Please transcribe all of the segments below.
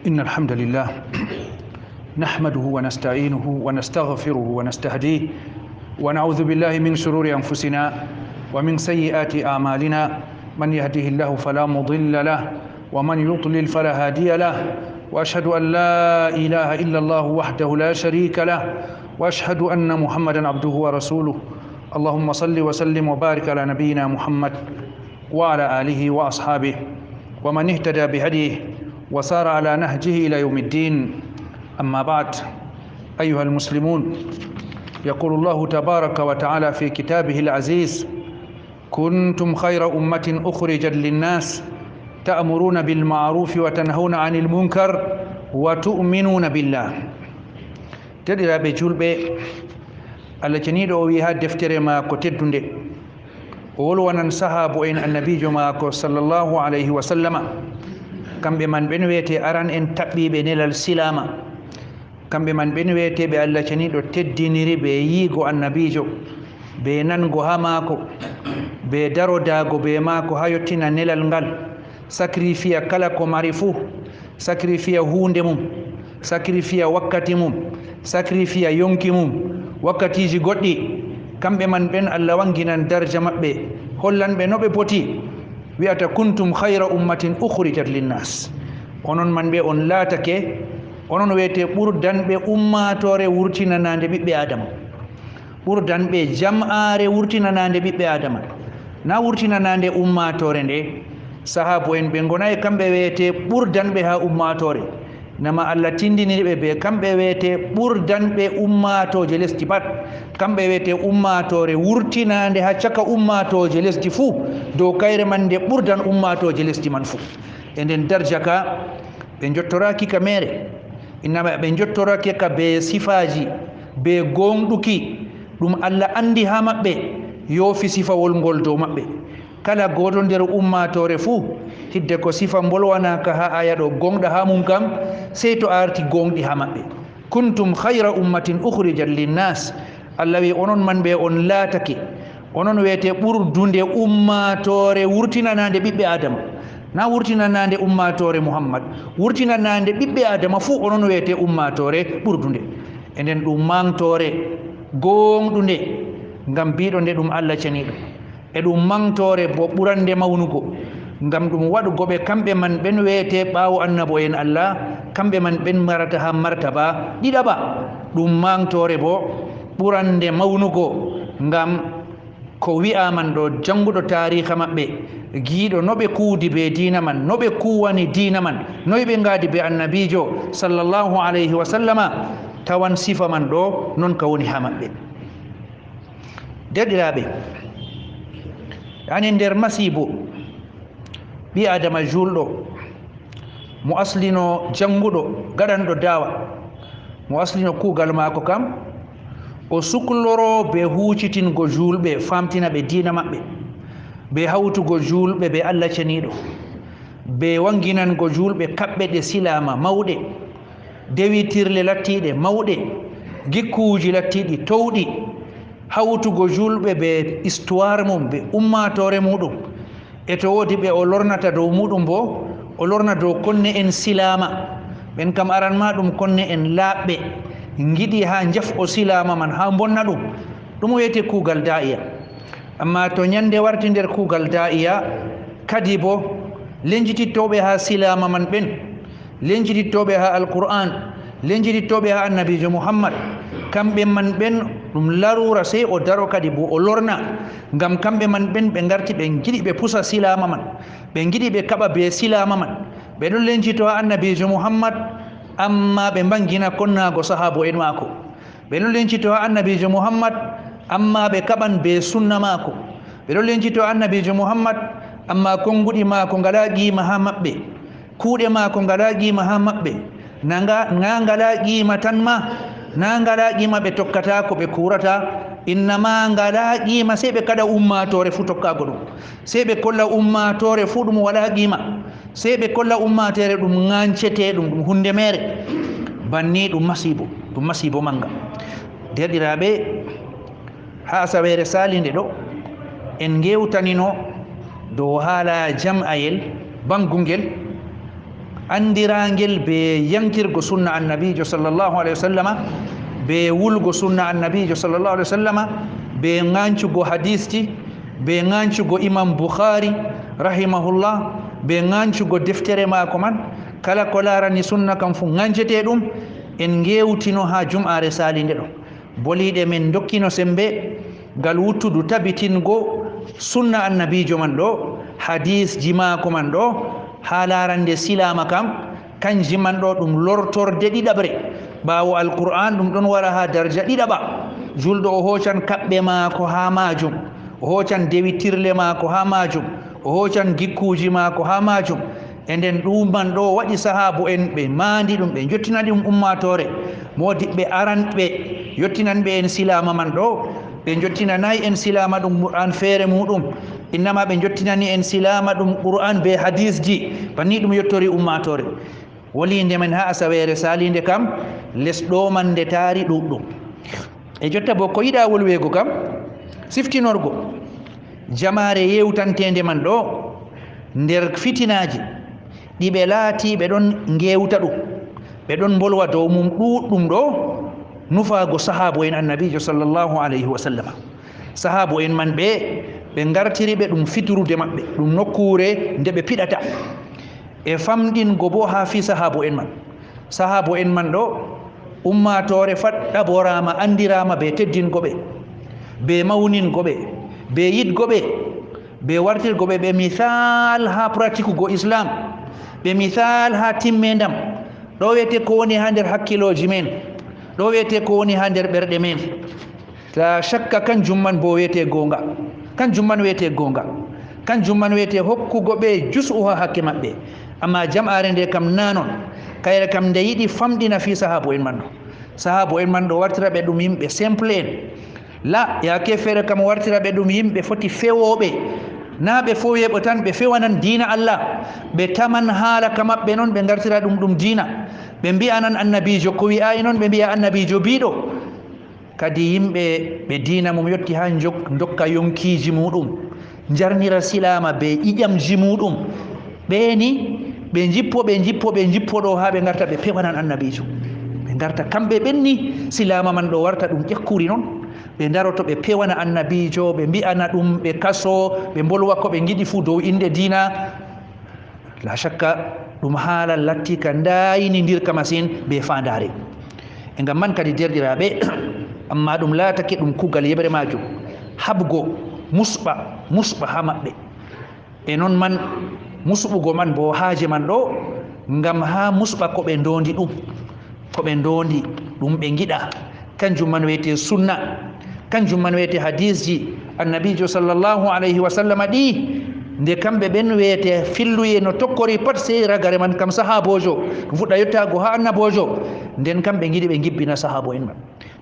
إن الحمد لله نحمده ونستعينه ونستغفره ونستهديه ونعوذ بالله من شرور أنفسنا ومن سيئات أعمالنا من يهده الله فلا مضل له ومن يضلل فلا هادي له وأشهد أن لا إله إلا الله وحده لا شريك له وأشهد أن محمدا عبده ورسوله اللهم صل وسلم وبارك على نبينا محمد وعلى آله وأصحابه ومن اهتدى بهديه وسار على نهجه إلى يوم الدين. أما بعد أيها المسلمون، يقول الله تبارك وتعالى في كتابه العزيز: كنتم خير أمة أخرجت للناس تأمرون بالمعروف وتنهون عن المنكر وتؤمنون بالله. تدري بجلبة التي ويها دفتر ما كتدند ولونا صحاب إن النبي جماعة صلى الله عليه وسلم كم بمن بنويتي أران إن تبي بنيل السلامة كم بمن بنويتي بالتي تدينيري بييغو النبي جو بينانغو هماكو بدارو داغو بيماكو هايوتينا نيلال نغال sacrifice kala ko mari fu, sacrifice hunde mum, sacrifice wakkati mum, sacrifice yonki mum, wakkatiji goɗɗi. kamɓe man ɓen Allah wanginan darja maɓɓe, hollanɓe no ɓe poti. wiyata kuntum khayra ummatin ukhrijat linnas, onon man ɓe on laatake onon wiyete ɓurdanɓe ummatore wurtinanande ɓiɓɓe adama, ɓurdanɓe jam'are wurtinanande ɓiɓɓe adama, na wurtinanande ummatore nde. Sahabu en ɓe gonayi kamɓe wiyete ɓurdanɓe ha ummatore, nama Allah tindiniriɓe ɓe kamɓe wiyete ɓurdanɓe ummatoje lesdi pat, kamɓe wiyete ummatore wurtinande ha caka ummatoje lesdi fuu, dow kayre man nde ɓurdan ummatoje lesdi man fuu. E nden darja ka ɓe jottoraki ka mere, innama ɓe jottoraki ka be sifaji be gonɗuki ɗum Allah andi ha maɓɓe, yoofi sifawol ngol dow maɓɓe. kala goto nder ummatore fuu hidde ko sifa bolwanaka ha aya ɗo gonɗa ha mum kam, sey to arti gonɗi ha maɓɓe. kuntum khayra ummatin ukhrijat linnas, Allah wi onon man ɓe on laatake onon wiyete ɓurdunde ummatore wurtinanande ɓiɓɓe adama, na wurtinanande ummatore Muhammad, wurtinanande ɓiɓɓe adama fuu onon wiyete ummatore ɓurdunde. E nden ɗum mantore gonɗunde ngam mbiɗo nde ɗum Allah ceniɗo, e ɗum mantore bo ɓurande mawnugo ngam ɗum waɗugo ɓe kamɓe man ɓen wiyete ɓaawo annabo en Allah, kamɓe man ɓen marata ha martaba ɗiɗaɓa. ɗum mantore bo ɓurande mawnugo ngam ko wi'aman ɗo janguɗo tariha maɓɓe, giiɗo no ɓe kuudi be dina man, no ɓe kuwani dina man, noyi ɓe ngaadi be annabijo sallallahu alayhi wa sallama, tawan sifa man ɗo non ka woni ha maɓɓe. derɗiraɓe, yani nder masibo ɓi adama julɗo mo aslino janguɗo gaɗanɗo dawa, mo aslino kuugal maako kam o sukloro be huucitingo julɓe famtina ɓe dina maɓɓe, be hawtugo julɓe be Allah ceniɗo, be wanginango julɓe kaɓɓe ɗe silama mawɗe, dewitirle lattiɗe mawɗe, gikkuuji lattiɗi towɗi, hawtugo julɓe be histoire mum be ummatore muɗum. E to woodi ɓe o lornata dow muɗum bo o lorna dow konne en silama, ɓen kam aranma ɗum konne en laaɓɓe giɗi ha jaf o silama man ha bonna ɗum, ɗum wiyete kuugal da'iya. amma to ñande warti nder kuugal da'iya kadi bo lenjitittoɓe ha silama man ɓen, lenjitittoɓe ha alqur'an, lenjitittoɓe ha annabijo Muhammad, kamɓe man ɓen ɗum larura sey o daro kadi bo o lorna, ngam kamɓe man ɓen ɓe garti ɓe giɗi ɓe pusa silama man, ɓe giɗi ɓe kaɓa be silama man, ɓe ɗon lencito ha annabijo Muhammad amma ɓe bangina konnago sahabo en maako, ɓe ɗon lencito ha annabijo Muhammad amma ɓe kaɓan be sunna maako, ɓe ɗon lencito ha annabijo Muhammad amma konguɗi maako ngala qima ha maɓɓe, kuuɗe maako ngala qima ha maɓɓe, na ngala qima tan ma, na ngala qima ɓe tokkata ko ɓe kurata, innama ngala qima sey ɓe kaɗa ummatore fuu tokkago ɗum, sey ɓe kolla ummatore fuu ɗum wala qima, sey ɓe kolla ummatere ɗum gancete ɗum hunde mere. banni ɗum masibo manga. derɗiraɓe, ha asawere salinde ɗo en gewtanino dow haala jam'ayel bangungel andirangel be yankirgo sunna annabijo sallallahu alaihi wasallama be wulgo sunna annabijo sallallahu alaihi wasallama be ngancugo hadisji be ngancugo imam bukhari rahimahullah be ngancugo deftere mako man kala ko larani sunna kam fu ngancete dum en gewtino ha jum'are salinde do bolide men dokkino sembe gal wuttudu tabitingo sunna annabijo man do hadis jima ko man do ha larande silama kam kanji man do dum lortorde didabre bawo alquran dum don wara ha darja didaba juldo o hocan kabbe ma ko ha majum o hocan dewitirle ma ko ha majum o hocan gikkuji ma ko ha majum enden dum man do wadi sahabu en be mandi dum be jottina dum ummatore modibbe aranbe yottinan be en silama man do be jottina nay en silama dum qur'an fere mudum innama be jottinani en silama dum qur'an be hadis ji banni dum yottori ummatore wolinde men ha asawere salinde kam lesdo man de tari duddum e jotta bo ko yida wolwego kam siftinorgo jamaare yewtantende man do nder fitinaji ɗiɓe laati ɓe ɗon ngewta ɗum ɓe ɗon bolwa dow mum ɗuɗɗum ɗo nufaago sahabu en annabijo sallllahu alayhi wa sallama sahabu en man ɓe ngartiri ɓe ɗum fiturude maɓɓe ɗum nokkure nde ɓe piɗata e famɗingo bo ha fi sahabu en man ɗo ummatore fat ɗaborama andirama be teddingo ɓe be mawningo ɓe be yidgo ɓe be wartirgo ɓe ɓe misal ha pratique go islam be misal ha timmendam do wete ko woni ha nder hakkiloji men do wete ko woni ha nder berde men la shakka kanjum man bo wete gonga kanjum man wete hokkugo be jus'u ha hakke mabbe amma jam'are nde kam nanon kayre kam nde yidi famdina fi sahabu en man do wartira be dum yimbe simple en la ya ke fere kam wartira be dum yimbe foti fewobe na ɓe fo yeɓo tan ɓe fewanan dina Allah ɓe taman haala ka maɓɓe noon ɓe gartira ɗum dina ɓe mbi'anan annabijo ko wi'ayi noon ɓe mbiya annabijo biɗo kadi yimɓe ɓe dina mum yetti ha dokka yonkiji muɗum jarnira silama be ƴiƴamji muɗum ɓeni ɓe jippo ɗo ha ɓe garta ɓe pewanan annabijo ɓe garta kamɓe ɓenni silama man ɗo warta ɗum ƴakkuri noon ɓe daroto ɓe pewana annabijo ɓe mbi'ana ɗum ɓe kaso ɓe bolwa ko ɓe giɗi fuu dow inde dina la shakka ɗum haala latti ka dayinidirka masine be fandare e ngam man kadi derɗiraɓe amma ɗum laatake ɗum kugal yeɓre majum habgo musɓa ha maɓɓe e noon man musɓugo man bo haaje man ɗo ngam ha musɓa ko ɓe ndondi ɗum ɓe giɗa kanjum man wiyete sunna kanjum man wiyete hadisji annabijo sallllahu alayhi wa sallam ɗi nde kamɓe ɓen wiyete filluye no tokkori pat sey ragare man kam sahabojo fuɗɗa yettago ha annabojo nden kamɓe giɗi ɓe gibbina sahabo en man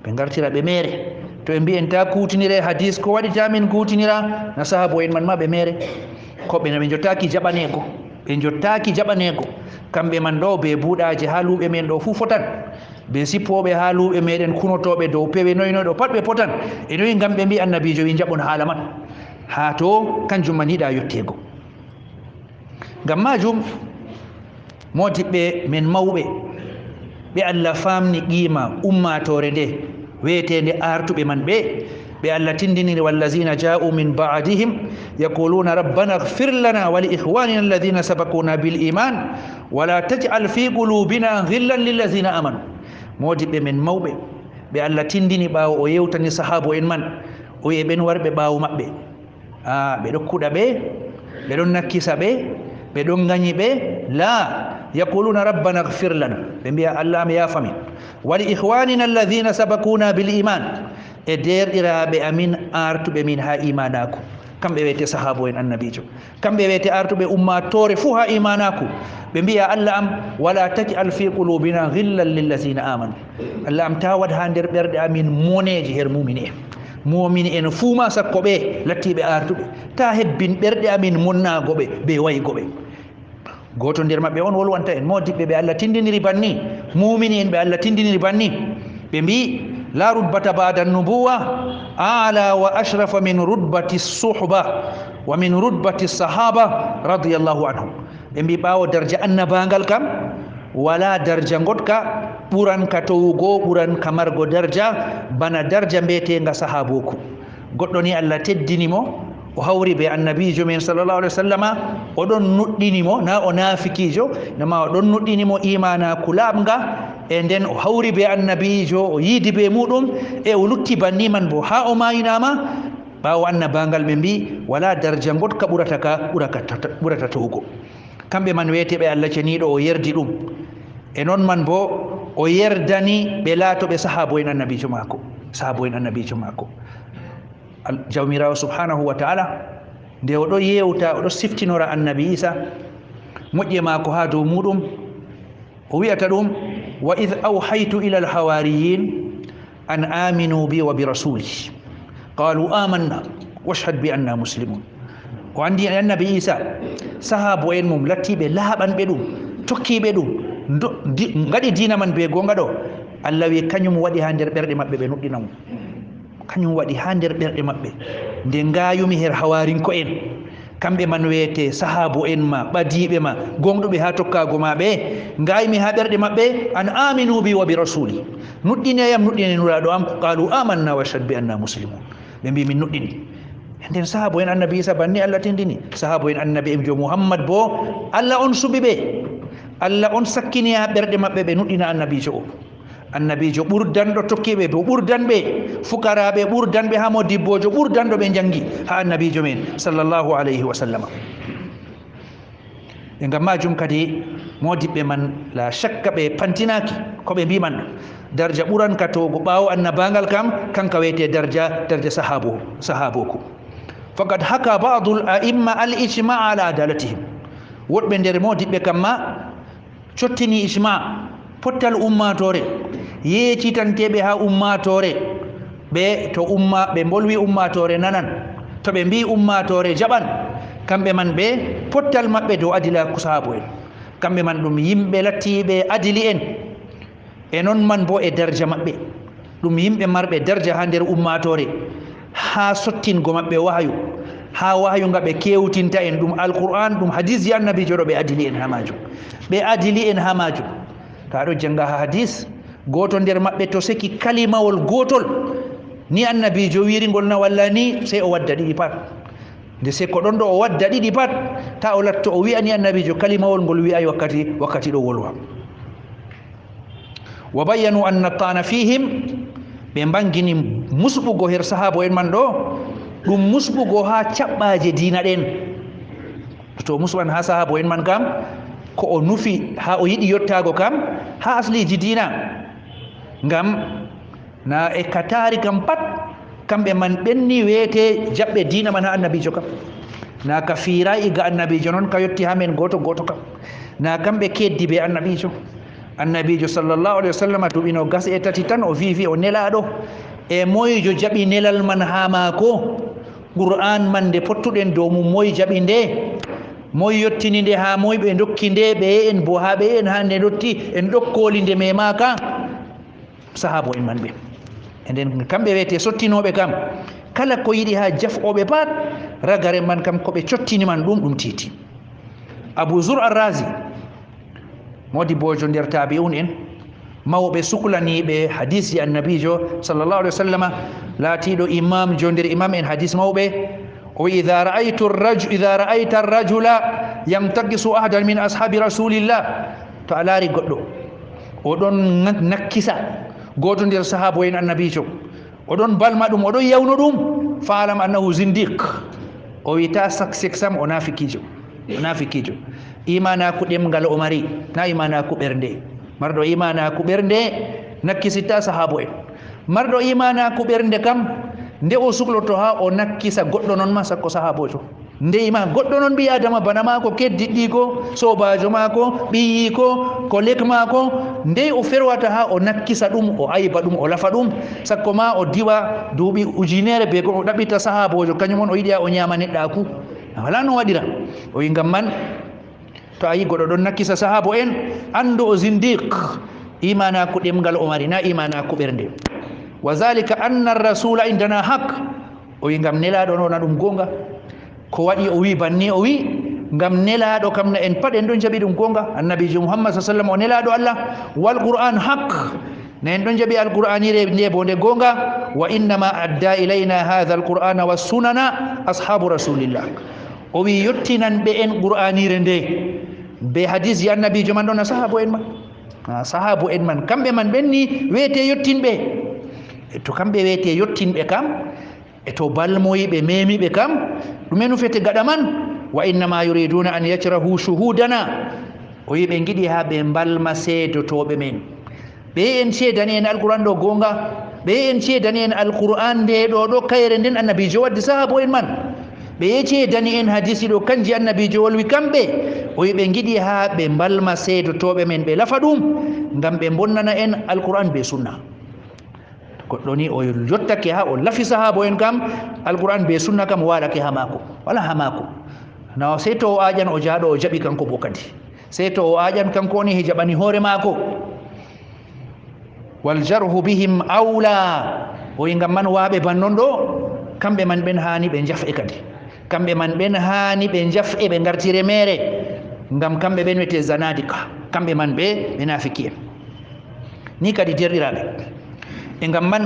ɓe gartira ɓe mere to ɓe mbi'en ta kutinire hadis ko waɗita min kutinira na sahabo en man ma ɓe mere ko ɓe jottaki jaɓanego kamɓe man ɗo be buuɗaji ha luuɓe men ɗo fu fotan be sippoɓe ha luuɓe meɗen kunotoɓe dow pewe noynoɗo pat ɓe potan e noyi gam ɓe mbi annabijo wi jaɓon haala man ha to kanjum man yiɗa yettego gam majum modiɓɓe men mawɓe ɓe Allah famni qima ummatore nde wetende artuɓe man ɓe Allah tindiniri wallazina ja'u min ba'dihim yaquluna rabbana ighfir lana wa li ikhwanina alladhina sabaquna bil iman wa la taj'al fi qulubina ghillan lil ladzina amanu modiɓɓe men mawɓe ɓe Allah tindini ɓawo o yewtani sahabo en man o wi ɓen warɓe ɓawo maɓɓe ɓe ɗo kuɗa ɓe ɗon nakkisa ɓe ɗon gañi ɓe la yaquluna rabbana ighfir lana ɓe mbiya Allah mi yafamin wa li ikhwanina alladhina sabaquna bil iman e derɗiraɓe amin artuɓe min ha imanaku kamɓe wiyete sahabo en annabijo kamɓe wiyete artuɓe ummatore fuu ha imanaku ɓe mbiya Allah am wala taj'al fi qulubina ghillan lillazina amanu Allah am ta wad ha nder ɓerɗe amin moneji her mumini en fuu ma sakko ɓe lattiɓe artuɓe ta hebbin ɓerɗe amin monnagoɓe be waygoɓe goto nder maɓɓe on wolwanta en modiɓɓe ɓe Allah tindiniri banni mumini en ɓe Allah tindiniri banni ɓe mbi la rutbata ba'da nubuwa ala wa ashrafa min rutbati suhba wa min rutbati sahaba radiyallahu anhum ɓe mbi ɓaawo darja annabangal kam wala darja goɗka ɓuran ka towugo ɓuran ka margo darja bana darja mbiyetenga sahaboku. Goɗɗo ni Allah teddinimo o hawri be annabijo men sallallahu alaihi wasallama oɗon nuɗɗinimo na o nafikijo nama oɗon nuɗɗinimo imana kulabga e nden o hawri be annabijo o yiidi be muɗum e o lutti banni man bo ha o mayinama ɓawo annabangal ɓe mbi wala darja goɗka ɓurata towugo. kamɓe man weteɓe Allah ceniɗo o yerdi ɗum e noon man bo o yerdani ɓe laatoɓe sahabo en annabijo maako jawmirawo subhanahu wa ta'ala nde oɗo yewta oɗo siftinora annabi Isa moƴƴe maako ha dow muɗum o wi'ata ɗum wa id awhaytu ila alhawariyin an aminu bi wa bi rasuli qalu amanna washhad bi anna muslimun. o andi annabi Isa sahabo en mum lattiɓe laaɓanɓe ɗum tokkiɓe ɗum gaɗi dina man be gonga ɗo Allah wi kañum waɗi ha nder ɓerɗe maɓɓe ɓe nuɗɗina mum kañum waɗi ha nder ɓerɗe maɓɓe nde ngayumi her hawarinko en kamɓe man wiyete sahabo en ma ɓadiɓe ma gonɗuɓe ha tokkago ma ɓe ngayumi ha ɓerɗe maɓɓe an aminu bi wa bi rasuli nuɗɗineyam nuɗɗine nuraɗo am qalu amanna wa shahid bi anna muslimun ɓe mbi min nuɗɗini nden sahabo en annabi Isa banni Allah tindini sahabo en annabi en jo Muhammad bo Allah on suɓi ɓe Allah on sakkini ha ɓerɗe maɓɓe ɓe nuɗɗina annabijo ɓurdanɗo tokkiɓe bo ɓurdanɓe fukaraɓe ɓurdanɓe ha modibbojo ɓurdanɗo ɓe jangi ha annabijo men sallallahu alayhi wa sallam. e ngam majum kadi modibɓe man la shakka ɓe pantinaki koɓe mbiman darja ɓuran ka towgo ɓawo annabangal kam kanka wiyete darja sahaboku. faqad haka ba'du al a'imma al ijma' ala adalatihim woɗɓe nder modibɓe kamma cottini ijma' pottal ummatore yeecitanteɓe ha ummatore ɓe to ɓe bolwi ummatore nanan to ɓe mbi ummatore jaɓan kamɓe man ɓe pottal maɓɓe dow adilaku sahabo en kamɓe man ɗum yimɓe lattiɓe adili en e noon man bo e darja maɓɓe ɗum yimɓe marɓe darja ha nder ummatore ha sottingo maɓɓe wahyu ha wahyu nga ɓe kewtinta en ɗum alquran ɗum hadis ya annabijo ɗo ɓe adili en ha majum ta ɗo janga ha hadis goto nder maɓɓe to seki kalimawol gotol ni annabijo wirigol na walla ni sey o wadda ɗiɗi pat nde se ko ɗon ɗo o wadda ɗiɗi pat ta o latto o wi'ani annabijo kalimawol ngol wi'ay wakkati ɗo wolwa. wa bayyanu anna ta'ana fihim ɓe bangini musɓugo her sahabo en man ɗo ɗum musɓugo ha caɓɓaje dina ɗen to musɓan ha sahabo en man kam ko o nufi ha o yiɗi yottago kam ha asliji dina ngam na e katari kam pat kamɓe man ɓenni wiyete jaɓɓe dina man ha annabijo kam na ka fiira iga annabijo noon ka yotti ha men goto kam na kamɓe keddi be annabijo sallallahu alaihi wasallam duɓino gas e tati tan o vivi o nelaɗo e moyjo jaɓi nelal man ha maako qur'an man nde pottuɗen dow mum moy jaɓi nde moy yottini nde ha moy ɓe dokki nde ɓe en bo ha ɓe en ha nde dotti en ɗokkoli nde memaka sahabo en man ɓe e nden kamɓe wiyete sottinoɓe kam kala ko yiɗi ha jaf'oɓe pat ragare man kam koɓe cottini man ɗum titi. Abu Zur ar-Razi modi bojo nder tabi'un en mawɓe suklaniɓe hadisi annabijo sallallahu alaihi wasallam laatiɗo imam jo nder imam en hadis mawɓe o idha ra'aita ar-rajula yamtaqisu ahadan min ashabi rasulillah to a laari goɗɗo oɗon nakkisa goto nder sahabo en annabijo oɗon balma ɗum oɗon yawno ɗum faalam annahu zindiq o wita seksam o nafikijo imanaku ɗemgal o mari na imanaku ɓernde marɗo imanaku ɓernde nakkisitta sahabo en marɗo imanaku ɓernde kam nde o sukloto ha o nakkisa goɗɗo noon ma sakko sahabojo nde ima goɗɗo noon ɓi adama bana mako keddiɗɗi ko sobajo mako ɓiyi ko lek mako nde o ferwata ha o nakkisa ɗum o ayba ɗum o lafa ɗum sakko ma o diwa duuɓi ujunere be o ɗaɓɓita sahabojo kañum on o yiɗi o ñama neɗɗaku wala no waɗira o wi ngam man to a yi goɗɗo ɗon nakkisa sahabo en andu o zindiq imanaku ɗemgal o mari na imanaku ɓernde wa zalika anna rasula indana haq o wi ngam nelaɗo nona ɗum gonga ko waɗi o wi banni o wi ngam nelaɗo kam na en pat en ɗon jaɓi ɗum gonga annabijo muhammad sallam o nelaɗo allah wal qur'an haq na en ɗon jaɓi alqur'anire nde bo nde gonga wa innama adda ilayna hadha alqur'ana wassunana ashabu rasulillah o wi yottinan ɓe en qur'anire nde be hadis ji annabijo man ɗon a sahabo en man sahabu en man kamɓe man ɓenni wiyete yottinɓe to kamɓe wiyete yottinɓe kam e to balmoyiɓe memiɓe kam ɗumen ufete gaɗa man wa innama yuriduna an yacrahu shuhudana o wi ɓe giɗi ha ɓe balma seedotoɓe men ɓe en ceedani en alquran ɗo gonga ɓe en ceedani en alquran nde ɗo ɗo kayre nden annabijo waddi sahabu en man ɓe ceedani en hadisi ɗo kanji annabijo wolwi kamɓe o wi ɓe giɗi ha ɓe balma seedotoɓe men ɓe lafa ɗum ngam ɓe bonnana en alquran be sunna goɗɗo ni o yottake ha o lafi sahabo en kam alquran be sunna kam waɗake ha mako wala ha mako na sey to o aƴan o jaaɗo o jaɓi kanko bo kadi sey to o aƴan kanko woni he jaɓani hoore mako wal jarhu bihim awla o wi ngam man waaɓe bannon ɗo kamɓe man ɓen hani ɓe jaf'e kadi kamɓe man ɓen hani ɓe jaf'e ɓe gartire mere ngam kamɓe ɓen wiyete zanadika kamɓe man ɓe nafiki en ni kadi derɗiraɓe e ngam man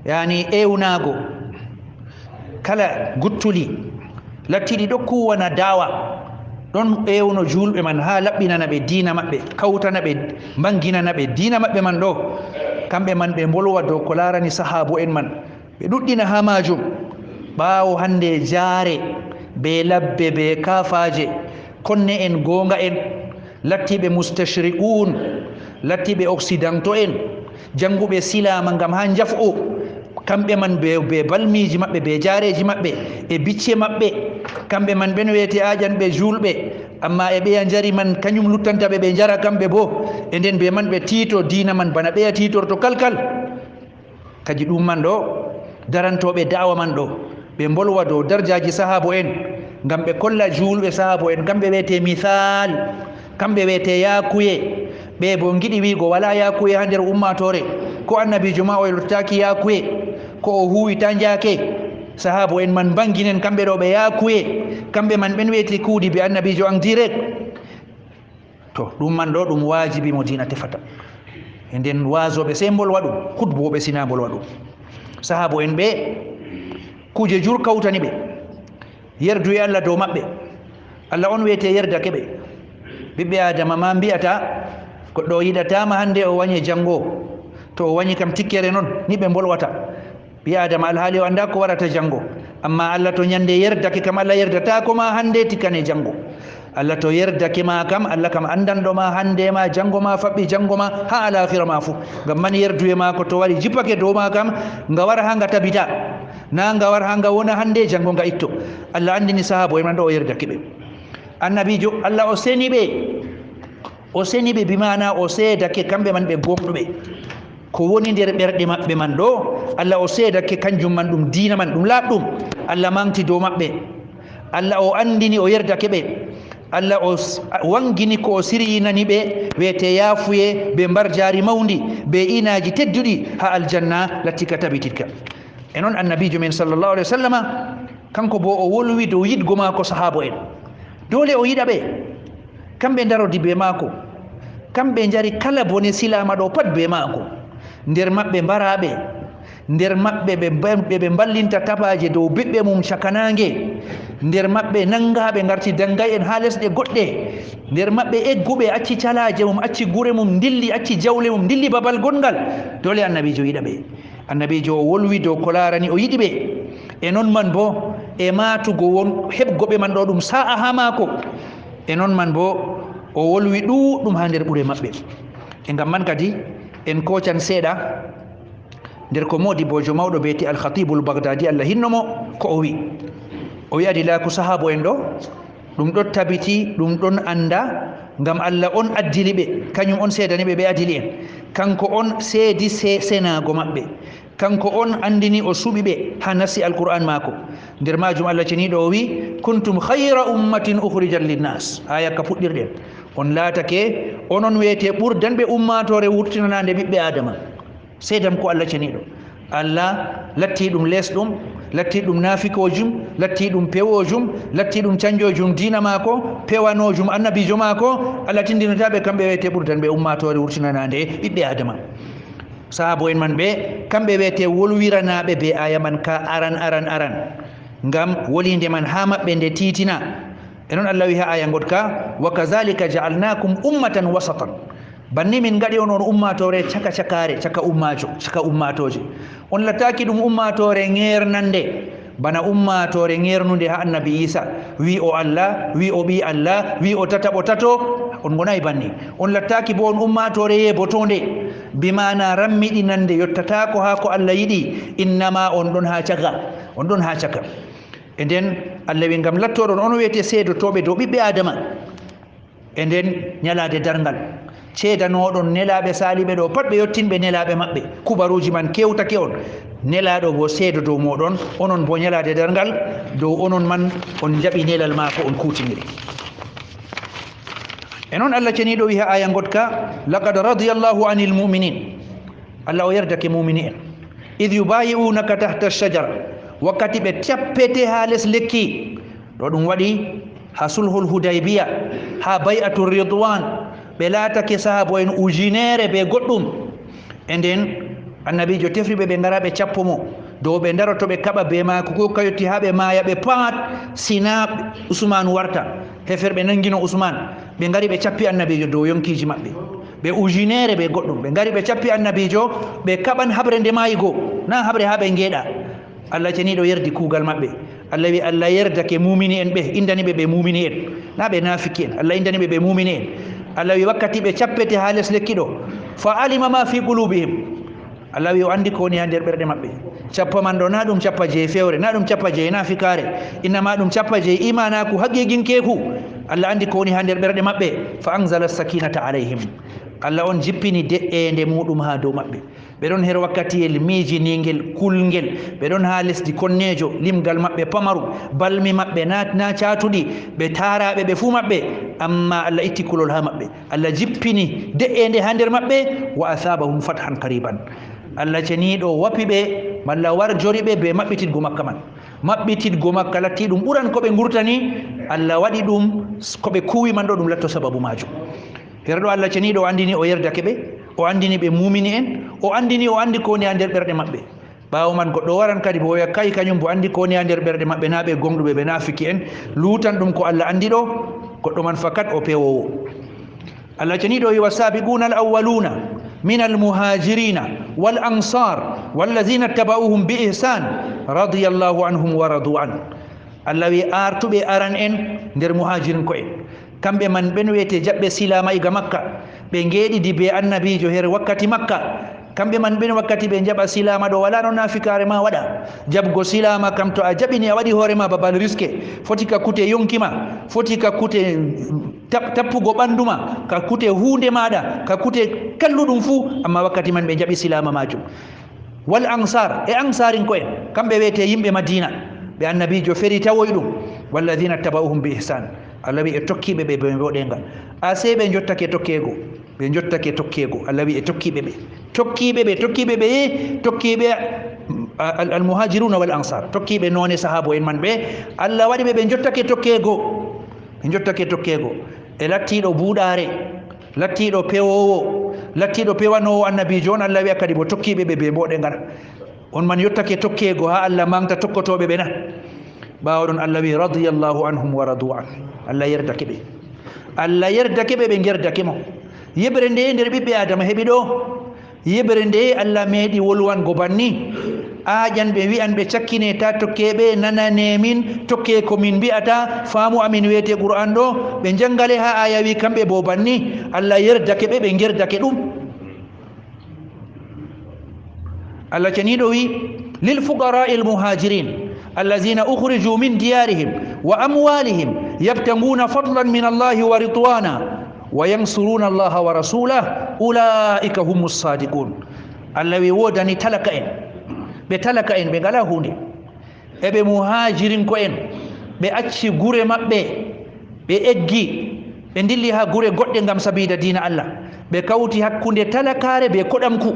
yani ewnago kala guttuli lattiɗi ɗo kuwana dawa ɗon ewno julɓe man ha laɓɓinana ɓe diina maɓɓe kawtana ɓe banginana ɓe diina maɓɓe man ɗo kamɓe man ɓe bolwa dow ko larani sahabu en man ɓe ɗuɗɗina ha majum ɓawo hande jaare be labbe be kafaje konne en gonga en lattiɓe mustashri'un lattiɓe occidento en janguɓe silama ngam ha jaf'o kamɓe man be balmiji maɓɓe be jaareji maɓɓe e bicce maɓɓe kamɓe man ɓen wiyete aƴanɓe julɓe amma e ɓeya jari man kañum luttantaɓe ɓe jara kamɓe bo e nden ɓe man ɓe tiito diina man bana ɓeya titorto kalkal kadi ɗum man ɗo darantoɓe dawa man ɗo ɓe bolwa dow darjaji sahabo en ngam ɓe kolla julɓe sahabo en kamɓe wiyete misal kamɓe wiyete yakuye ɓe bo giɗi wigo wala yakuye ha nder ummatore ko annabijo ma o lottaki yakuye ko o huwita jaake sahabo en man banginen kamɓe ɗo ɓe yakuye kamɓe man ɓen wiyete kuudi be annabijo en direct to ɗum man ɗo ɗum wajibi mo dina tefata e nden wasoɓe sey bolwa ɗum hutboɓe sina bolwa ɗum sahabo en ɓe kuje jur kawtani ɓe yerdu e allah dow maɓɓe allah on wiyete yerdake ɓe ɓiɓɓe adama ma mbiyata goɗɗo o yiɗatama hande o wañe janggo to o wañi kam tikkere noon ni ɓe bolwata ɓi adama alhaali o anda ko warata janggo amma allah to ñande yerdake kam allah yerdatako ma hande tikkane janggo allah to yerdake ma kam allah kam andanɗo ma hande ma janggo ma faɓɓi janggo ma ha alahira ma fou ngam man yerdu e mako to wari jippake dow ma kam nga wara ha nga tabita na nga wara ha nga wona hande janggo nga itto allah andini sahabo en man ɗo o yerdake ɓe annabijo allah o seni ɓe bimana o seedake kamɓe man ɓe gomɗuɓe ko woni nder ɓerɗe maɓɓe man ɗo allah o seedake kanjum man ɗum diina man ɗum laaɓɗum allah manti dow maɓɓe allah o andini o yerdake ɓe allah o wangini ko o siryinani ɓe wiyete yaafuye ɓe mbar jaari mawdi ɓe inaji tedduɗi ha aljanna latti ka tabititka e noon annabijo men sallllahu alih wa sallama kanko bo o wolwi dow yiɗgo maako sahabo en dole o yiɗa ɓe kamɓe darodi be maako kamɓe jari kala bone silama ɗo pat be maako nder maɓɓe mbaraɓe nder maɓɓe ɓe ballinta tabaje dow biɓɓe mum cakanange nder maɓɓe nangaɓe garti dangay en ha lesɗe goɗɗe nder maɓɓe egguɓe acci calaje mum acci gure mum dilli acci jawle mum dilli babal gongal dole annabijo yiɗa ɓe annabijo o wolwi dow ko larani o yiɗi ɓe e noon man bo e matugo won heɓgoɓe man ɗo ɗum sa'a ha maako e noon man bo o wolwi ɗuɗɗum ha nder ɓuure maɓɓe e ngam man kadi en kocan seeɗa nder ko modi bojo mawɗo beeti alkhatibul bagdadi allah hinnomo ko o wi adilaku sahabo en ɗo ɗum ɗon tabiti ɗum ɗon anda ngam allah on addili ɓe kañum on seedani ɓe adili en kanko on seedi senago maɓɓe kanko on andini o suɓi ɓe ha nasi alqur'an maako nder majum allah ceniɗo o wi kuntum hayra ummatin ukhrijat linnas aya ka puɗɗirɗen on laatake onon wiyete ɓurdanɓe ummatore wurtinanade ɓiɓɓe adama seedam ko allah ceniɗo allah latti ɗum lesɗum latti ɗum nafikojum latti ɗum pewojum latti ɗum canjojum dina mako pewanojum annabijo mako Allah tindinataɓe kamɓe wiyete ɓurdan ɓe ummatore wurtinanade ɓiɓɓe adama sahabo en man ɓe kamɓe wiyete wolwiranaɓe be aya man ka aran ngam wolinde man ha maɓɓe nde titina e noon Allah wi ha aya gotka wa kazalika ja'alnakum ummatan wasatan banni min gaɗi on ummatore caka ummatoje on lattaki ɗum ummatore ngernande bana ummatore ngernude ha annabi Isa wi o Allah wi o ɓi Allah wi o tataɓo tato on gonayi banni on lattaki bo on ummatore yebotonde bimana rammiɗinande yottatako ha ko Allah yiɗi innama on ɗon ha caka e nden Allah wi ngam lattoɗon on wiyete seedotoɓe dow ɓiɓɓe adama e nden ñalade darngal ceedanoɗon nelaɓe saliɓe ɗo pat ɓe yottinɓe nelaɓe maɓɓe kubaruji man kewtake on nelaɗo bo seedo dow moɗon onon bo ñalade darngal dow onon man on jaɓi nelal mako on kutiniri e noon Allah ceniɗo wi ha aya gotka laqad radiyallahu anil mu'minin Allah o yerdake mumini en id yubayi'unaka tahta ash-shajara wakkati ɓe cappete ha les lekki ɗo ɗum waɗi ha sulhul hudaybiya ha bay'atur ridwan ɓe laatake sahabo en ujunere be goɗɗum e nden annabijo tefriɓe ɓe ngara ɓe cappo mo dow ɓe daroto ɓe kaɓa be mako ko kayotti ha ɓe maaya ɓe pat sina usmanu warta heferɓe nangino usman ɓe ngari ɓe cappi annabijo dow yonkiji maɓɓe ɓe ujunere ɓe goɗɗum ɓe ngari ɓe cappi annabijo ɓe kaɓan habre nde mayigo na habre ha ɓe ngeeɗa Allah ceniɗo yerdi kuugal maɓɓe Allah wi Allah yerdake mumini en ɓe indani ɓe mumini en na ɓe nafiki en Allah indani ɓe mumini en Allah wi wakkati ɓe cappete ha les lekki ɗo fa alima ma fi qulubihim Allah wi o andi ko woni ha nder ɓerɗe maɓɓe cappa man ɗo na ɗum cappa je fewre na ɗum cappa je nafikare innama ɗum cappa je imanaku haqiqinkeku Allah andi ko woni ha nder ɓerɗe maɓɓe fa anzala sakinata alayhim Allah on jippini de'ende muɗum ha dow maɓɓe ɓe ɗon her wakkatiyel miijiningel kulngel ɓe ɗon ha lesdi konnejo limgal maɓɓe pamaru balmi maɓɓe na catuɗi ɓe taraɓe ɓe fuu maɓɓe amma Allah itti kulol ha maɓɓe Allah jippini de'ende ha nder maɓɓe wa asabahum fathan qariban Allah ceniɗo wapi ɓe malla warjori ɓe be maɓɓitidgo makka man maɓɓitidgo makka latti ɗum ɓuran ko ɓe gurtani Allah waɗi ɗum ko ɓe kuwi man ɗo ɗum latto sababu majum herɗo Allah ceniɗo o andini o yerdake ɓe o andini ɓe mumini en o andini o andi ko woni ha nder ɓerɗe maɓɓe ɓawo man goɗɗo waran kadi bo wiya kay kañum bo andi ko woni ha nder ɓerɗe maɓɓe na ɓe gonɗuɓe ɓe nafiki en lutan ɗum ko Allah andi ɗo goɗɗo man fakat o pewowo Allah ceniɗo wi wasabiquna al awwaluna min al muhajirina wal ansar wallazina tabauhum bi ihsan radiyallahu anhum wa radu an Allah wi artuɓe aran en nder muhajirin ko en kamɓe man ɓen wiyete jaɓɓe silama iga makka ɓe ngeɗidi be annabijo her wakkati makka kamɓe man ɓen wakkati ɓe jaɓa silama ɗo wala no nafikare ma waɗa jabgo silama kam to a jaɓini a waɗi hoorema babal risque foti ka kute yonkima foti ka kute tappugo ɓanduma ka kute hunde maɗa ka kute kalluɗum fuu amma wakkati man ɓe jaɓi silama majum wal ansar e ansarin ko en kamɓe wiyete yimɓe madina ɓe annabijo feri tawoy ɗum walladina tabauhum bi ihsan Allah wi e tokkiɓe ɓe be woɗenga a sey ɓe jottake tokkego ɓe jottake tokkego Allah wi e tokkiɓe ɓe tokkiɓe al muhajiruna wal ansar tokkiɓe none sahabo en man ɓe Allah waɗi ɓe jottake tokkego e lattiɗo buuɗare lattiɗo pewowo lattiɗo pewanowo annabijo on Allah wiya kadi bo tokkiɓe ɓe woɗenga on man yottake tokkego ha Allah manta tokkotoɓe ɓe na ɓawo ɗon Allah wi radiyallahu anhum wa radu an Allah yerdake ɓe ɓe gerdake mo yeɓre nde nder ɓiɓɓe adama heeɓi ɗo yeɓre nde Allah meeɗi wolwango banni aƴan ɓe wi'an ɓe cakkine ta tokkeɓe nanane min tokke komin mbi'ata faamu amin wiyete qur'an ɗo ɓe janngale ha aya wi kamɓe bo banni Allah yerdake ɓe gerdake ɗum Allah ceniɗo wi lil fuqara'i al muhajirin الذين أخرجوا من ديارهم وأموالهم يبتغون فضلا من الله ورضوانا وينصرون الله ورسوله أولئك هم الصادقون الذي ودني تلكئن بتلكئن بغلا هوني ebe muhajirin ko en be acci gure mabbe be eggi be dilli ha gure godde ngam sabida dina Allah be kawti hakkunde talakare be kodamku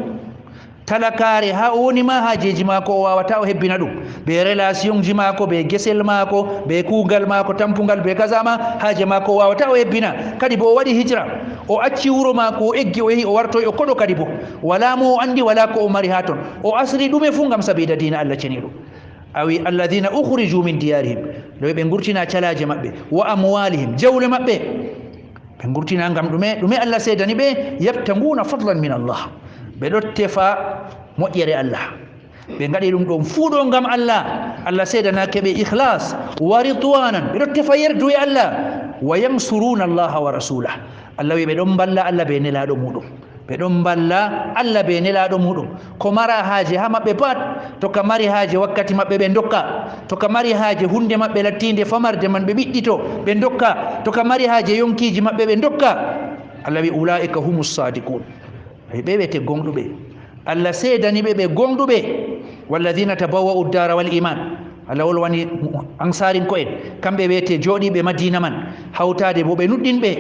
talakare ha woni ma hajeji mako o wawata o hebbina ɗum be relation ji mako be gesel mako be kugal mako tampugal be kasama haje mako o wawata o hebbina kadi bo o waɗi hijra o acci wuro mako o eggi o yehi o wartoy o koɗo kadi bo wala mo o andi wala ko o mari ha ton o asri ɗume fu gam sabida dina Allah ceniɗo awi alladhina ukhriju min diyarihim ɗo ɓe gurtina calaje maɓɓe wa amwalihim jawle maɓɓe ɓe gurtina gam ɗume Allah seedani ɓe yabtaguna fadlan min Allah ɓe ɗo tefa moƴƴere Allah ɓe gaɗi ɗum ɗon fuu ɗo gam Allah seedanake ɓe ihlas wa ridwanan ɓe ɗo tefa yerdu e Allah wa yansuruna Allah wa rasulah Allah wi ɓe ɗon balla Allah be nelaɗo muɗum ɓe ɗon balla Allah be nelaɗo muɗum ko mara haaje ha maɓɓe pat to ka mari haaje wakkati maɓɓe ɓe dokka to ka mari haaje hunde maɓɓe lattinde famarde man ɓe ɓiɗɗito ɓe dokka to ka mari haaje yonkiji maɓɓe ɓe dokka Allah wi ulaika humus sadiqun ɓe wiyete gonɗuɓe Allah seedani ɓe gonɗuɓe walladina tabawwa'u ddara wal iman Allah wolwani ansarin ko en kamɓe wiyete jooɗiɓe madina man hawtade bo ɓe nuɗɗinɓe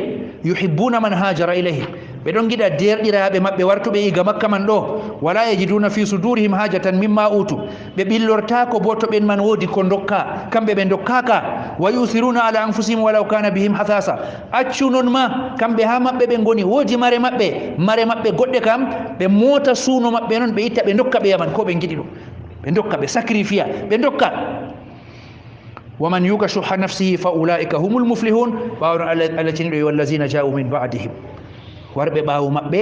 yuhibbuna man hajara ilayhi ɓe ɗon giɗa derɗiraɓe maɓɓe wartuɓe iga makka man ɗo wala yajiduna fi sudurihim hajatan mimma utu ɓe ɓillortako bo to ɓen man woodi ko dokka kamɓe ɓe dokkaka wa yuthiruna ala anfusihim walaw kana bihim hasasa accu non ma kamɓe ha maɓɓe ɓe goni woodi mare maɓɓe goɗɗe kam ɓe moota suuno maɓɓe noon ɓe itta ɓe dokka ɓe yaman ko ɓe giɗi ɗum ɓe dokka ɓe sacrifia ɓe dokka waman yuka shuha nafsihi fa ulaika humul muflihun ɓawɗon Allah ceniɗo e wallazina ja'u min ba'dihim warɓe ɓaawo maɓɓe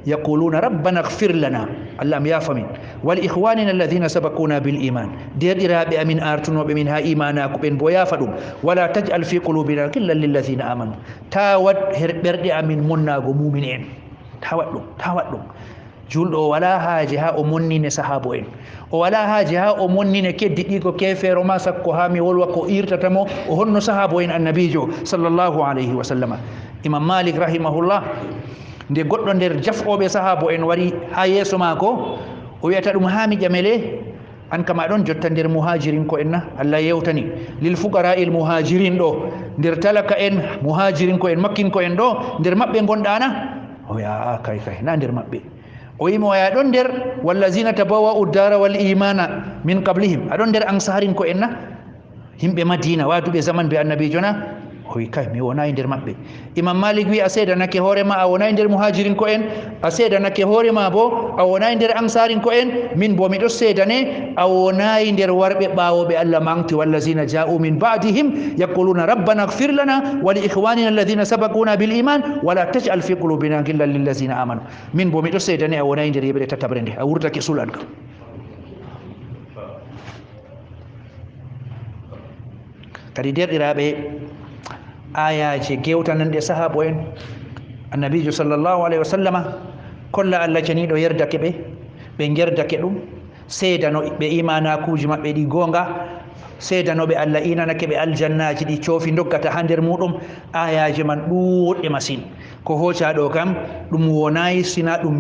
yaquluna rabbana ighfir lana Allah am yafa min wal ihwanina alladhina sabaquna bil iman derɗiraɓe amin artunoɓe min ha imanaku ɓen bo yafa ɗum wala taj'al fi qulubina ghillan lil ladhina amanu ta wat ɓerɗe amin monnago mumin en ta wat ɗum julɗo o wala haaje ha o monnine sahabo en o wala haaje ha o monnine keddiɗi ko kefeero ma sakko ha mi wolwa ko irtatamo o honno sahabo en annabijo sallllahu alayhi wa sallama imam malik rahimahullah nde goɗɗo nder jafɓoɓe sahabo en wari ha yeeso maako o wiyata ɗum ha mi ƴamele an kam aɗon jotta nder muhajirin ko en na Allah yewtani lil fuqara il muhajirin ɗo nder talaka en muhajirin ko en makkin ko en ɗo nder maɓɓe gonɗa na o wiya kay na nder maɓɓe o yimo waya ɗon nder wallazina tabawwa'u ddara wal imana min qablihim aɗon nder ansarin ko en na yimɓe madina waduɓe zaman be annabijo na o wi kay mi wonayi nder maɓɓe imam malik wi a seedanake hoorema a wonayi nder muhajirin ko en a seedanake hoorema bo a wonayi nder ansarin ko en min bo miɗo seedane a wonayi nder warɓe ɓawoɓe Allah manti wallazina ja'u min ba'dihim yaquluna rabbana ighfir lana wa li ikhwanina alladhina sabaquna bil iman wala taj'al fi qulubina ghillan lil ladzina amanu min bo miɗo seedane a wonayi nder yeɓre tatabre nde a wurtake sulan kam kadi derɗiraɓe ayaje gewtananɗe sahabo en annabijo sallllahu alayhi wa sallama kolla Allah ceniɗo yerdake ɓe gerdake ɗum seedano ɓe imanakuji maɓɓe ɗi gonga seedanoɓe Allah inanake ɓe aljannaji ɗi coofi doggata ha nder muɗum ayaje man ɗuɗɗe masine ko hoca ɗo kam ɗum wonayi sina ɗum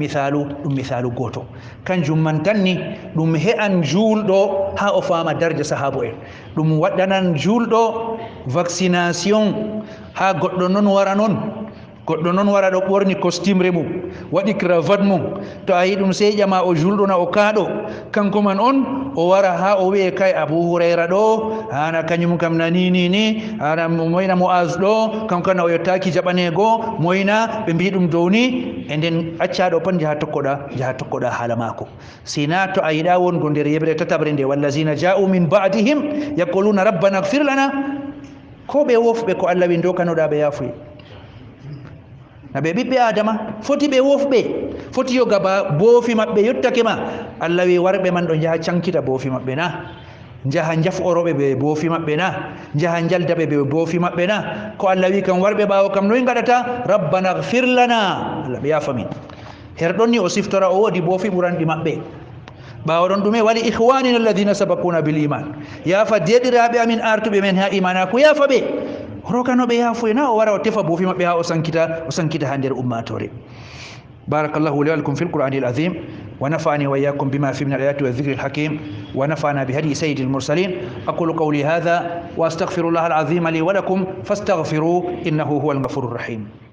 misalu goto kanjum man tanni ɗum he'an julɗo ha o fama darja sahabo en ɗum waɗanan julɗo vaccination ha goɗɗo noon wara ɗo ɓorni costume mum waɗi cravate mum to a yi ɗum sey ƴama o julɗona o kaaɗo kanko man on o wara ha o wiye kay Abou Hurayra ɗo hana kañum kam nanini hana moyna Muaz ɗo kanko kana o yettaki jaɓanego moyna ɓe mbi ɗum dow ni e nden accaɗo pat jaha tokkoɗa haala mako sina to a yiɗa wongo nder yeɓre tatabre nde wallazina ja'u min ba'dihim yaquluna rabbana ighfir lana ko ɓe wofɓe ko Allah wi dokanoɗa ɓe yafuye na ɓe ɓiɓɓe adama foti ɓe wofɓe foti yo gaba boofi maɓɓe yottake ma Allah wi warɓe man ɗo jaha cankita boofi maɓɓe na jaha jaforoɓe ɓe boofi maɓɓe na jaha jaldaɓe ɓe boofi maɓɓe na ko Allah wi kam warɓe ɓawo kam noy gaɗata rabbana ighfir lana Allah ɓe yafa min herɗon ni o siftora o woodi boofi ɓuranɗi maɓɓe ɓawo ɗon ɗume wali ihwanina alladhina sabaquna bil iman yafa deɗiraɓe amin artuɓe men ha imana ko yafa ɓe rokanoɓe yafoyna o wara o tefa boofi maɓɓe ha o sankita ha nder ummatore بارك الله لي ولكم في القرآن العظيم ونفعني وإياكم بما فيه من الآيات والذكر الحكيم ونفعنا بهدي سيد المرسلين أقول قولي هذا وأستغفر الله العظيم لي ولكم فاستغفروه إنه هو الغفور الرحيم